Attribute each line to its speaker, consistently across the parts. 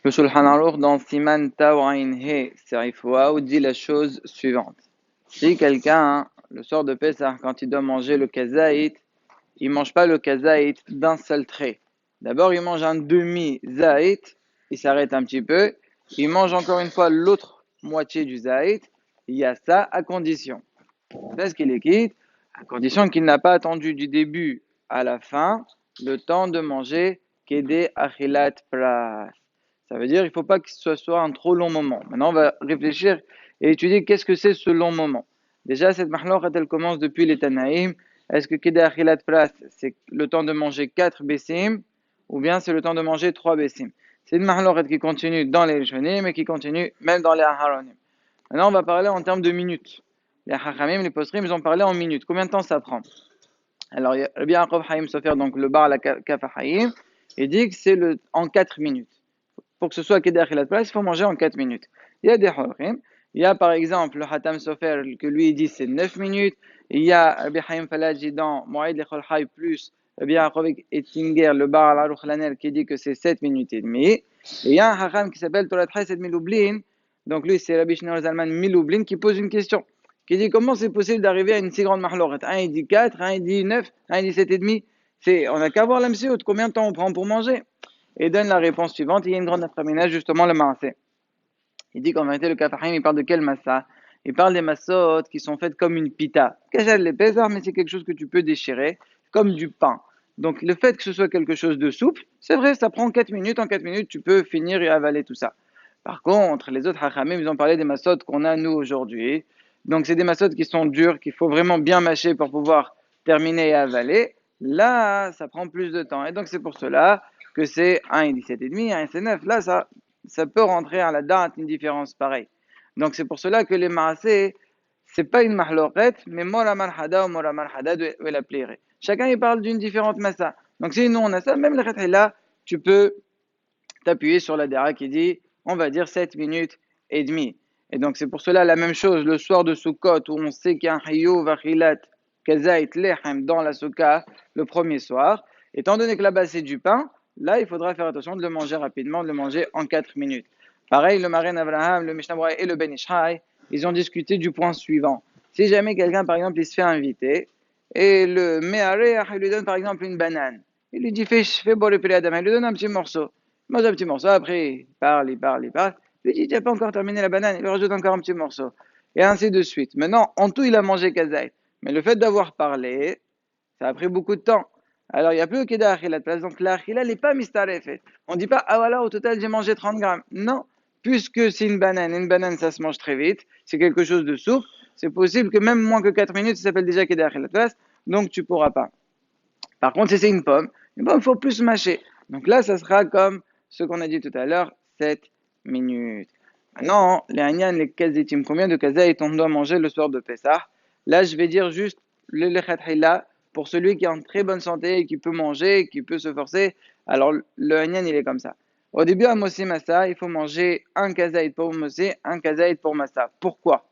Speaker 1: Le Shulchan Aruch dans Siman Tawain He Serif Waou dit la chose suivante. Si quelqu'un, le soir de Pessah, quand il doit manger le kazaït, il ne mange pas le kazaït d'un seul trait. D'abord, il mange un demi-zaït, il s'arrête un petit peu, il mange encore une fois l'autre moitié du zaït, il y a ça à condition. Est-ce qu'il est quitte, à condition qu'il n'a pas attendu du début à la fin le temps de manger Kede Achilat Pras. Ça veut dire qu'il ne faut pas que ce soit un trop long moment. Maintenant, on va réfléchir et étudier qu'est-ce que c'est ce long moment. Déjà, cette mahlokat, elle commence depuis les Tanaïm. Est-ce que Kede Achilat Pras, c'est le temps de manger 4 bessim ou bien c'est le temps de manger 3 bessim? C'est une mahlokat qui continue dans les Rishonim et qui continue même dans les Aharonim. Maintenant, on va parler en termes de minutes. Les Hachamim, les Posrim, ils ont parlé en minutes. Combien de temps ça prend? Alors, Rabbi Yaakov Haïm Sofer, donc le bar à la Kafa Haïm, il dit que c'est en 4 minutes. Pour que ce soit Kedach et la place, il faut manger en 4 minutes. Il y a des Horim. Il y a par exemple le Hatam Sofer, que lui il dit c'est 9 minutes. Il y a Rabbi Haïm Falaji dans Moïd Lechol Hay plus Rabbi Yaakov Ettinger, le bar à la Ruchlanel, qui dit que c'est 7 minutes et demie. Et il y a un Hacham qui s'appelle Torat Chesed Miloublin. Donc lui, c'est Rabbi Shneur Zalman Miloublin qui pose une question. Qui dit comment c'est possible d'arriver à une si grande mahloret? Un il dit 4, un il dit 9, un il dit 7 et demi. On n'a qu'à voir la MCO, combien de temps on prend pour manger? Et donne la réponse suivante. Il y a une grande après-ménage, justement, le maasé. Il dit qu'en vérité, le Kafahim, il parle de quel massa? Il parle des massotes qui sont faites comme une pita. Kajal les pesar, mais c'est quelque chose que tu peux déchirer, comme du pain. Donc, le fait que ce soit quelque chose de souple, c'est vrai, ça prend 4 minutes. En 4 minutes, tu peux finir et avaler tout ça. Par contre, les autres hachamim, ils ont parlé des massotes qu'on a, nous, aujourd'hui. Donc, c'est des massotes qui sont dures, qu'il faut vraiment bien mâcher pour pouvoir terminer et avaler. Là, ça prend plus de temps. Et donc, c'est pour cela que c'est 1 et 17,5, 1 et 9. Là, ça peut rentrer à la date une différence pareille. Donc, c'est pour cela que les maasé, c'est pas une mahloret, mais mora marhada ou mora marhada de la plaire. Chacun, il parle d'une différente massa. Donc, si nous, on a ça, même le là, tu peux t'appuyer sur la dera qui dit, on va dire 7 minutes et demie. Et donc, c'est pour cela la même chose le soir de Sukkot où on sait qu'il y a un hayo vachilat kazait lechem dans la Sukkah le premier soir. Étant donné que là-bas c'est du pain, là il faudra faire attention de le manger rapidement, de le manger en 4 minutes. Pareil, le Maren Avraham, le Mishnah Berurah et le Ben Ishai, ils ont discuté du point suivant. Si jamais quelqu'un, par exemple, il se fait inviter et le Mehareh, il lui donne par exemple une banane, il lui dit fais boire le Adam, il lui donne un petit morceau. Il mange un petit morceau, après il parle, il parle, il parle. Il lui dit tu n'as pas encore terminé la banane, il lui rajoute encore un petit morceau. Et ainsi de suite. Maintenant, en tout, il a mangé kazaï. Mais le fait d'avoir parlé, ça a pris beaucoup de temps. Alors, il n'y a plus au Keda Achilat place. Donc, la Achila n'est pas mistarefet. On ne dit pas, ah voilà, au total, j'ai mangé 30 grammes. Non. Puisque c'est une banane, ça se mange très vite. C'est quelque chose de souple. C'est possible que même moins que 4 minutes, ça s'appelle déjà Keda Achilat place. Donc, tu ne pourras pas. Par contre, si c'est une pomme, il faut plus mâcher. Donc là, ça sera comme ce qu'on a dit tout à l'heure, 7 minutes. Maintenant, les Anyan, les kazitim, combien de kazaït on doit manger le soir de Pessah? Là, je vais dire juste le lechat hila pour celui qui est en très bonne santé et qui peut manger, qui peut se forcer. Alors, le Anyan, il est comme ça. Au début, à Mossi Massa, il faut manger un kazaït pour Mossi, un kazaït pour Massa. Pourquoi?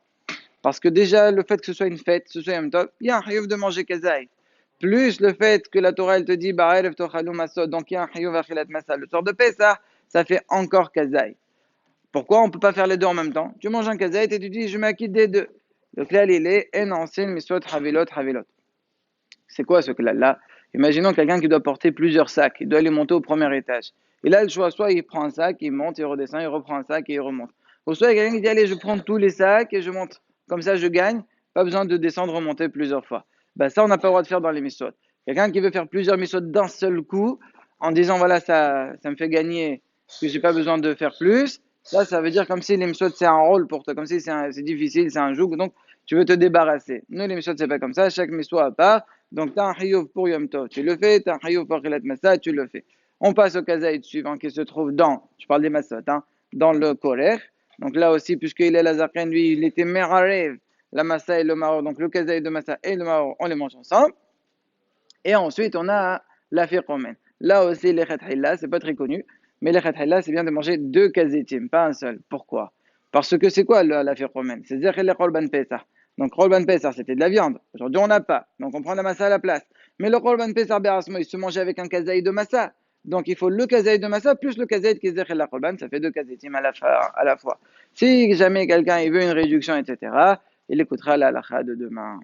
Speaker 1: Parce que déjà, le fait que ce soit une fête, ce soit Yom Tov, il y a un chiyuv de manger kazaï. Plus le fait que la Torah, elle te dit, Ba'erev tochalou masot, donc il y a un chiyuv achilat masa. Le soir de Pessah, ça fait encore kazaï. Pourquoi on ne peut pas faire les deux en même temps? Tu manges un kazaï et tu dis, je m'acquitte des deux. Le klal, il est, en ancien misot havilot havilot. C'est quoi ce klal-là? Imaginons quelqu'un qui doit porter plusieurs sacs, il doit aller monter au premier étage. Et là, le choix, soit il prend un sac, il monte, il redescend, il reprend un sac et il remonte. Ou soit il y a quelqu'un qui dit, allez, je prends tous les sacs et je monte. Comme ça, je gagne. Pas besoin de descendre, remonter plusieurs fois. Ben, ça, on n'a pas le droit de faire dans les misotes. Quelqu'un qui veut faire plusieurs misotes d'un seul coup, en disant, voilà, ça me fait gagner, parce que j'ai pas besoin de faire plus. Ça veut dire comme si les misotes, c'est un rôle pour toi, comme si c'est difficile, c'est un joug, donc tu veux te débarrasser. Nous, les misotes, c'est pas comme ça. Chaque miso à part. Donc, tu as un chiyuv pour Yom Tov, tu le fais. Tu as un chiyuv pour Chilat Massa, tu le fais. On passe au kazaït suivant qui se trouve je parle des massot, dans le korer. Donc là aussi, puisqu'il est la lui, il était merarev, la massa et le maro. Donc le kazaït de massa et le maro, on les mange ensemble. Et ensuite, on a la fiqomen. Là aussi, les khathilla, c'est pas très connu. Mais les khathilla, c'est bien de manger deux kazitim, pas un seul. Pourquoi? Parce que c'est quoi la fiqomen? C'est-à-dire que les korban pesach. Donc, korban pesach, c'était de la viande. Aujourd'hui, on n'a pas. Donc, on prend la massa à la place. Mais le korban pesach berasmo, il se mangeait avec un kazaï de massa. Donc il faut le kazaït de Massa plus le kazaït qui est la Korban, ça fait deux kazaitim à la fois. Si jamais quelqu'un il veut une réduction, etc., il écoutera la halakha de demain.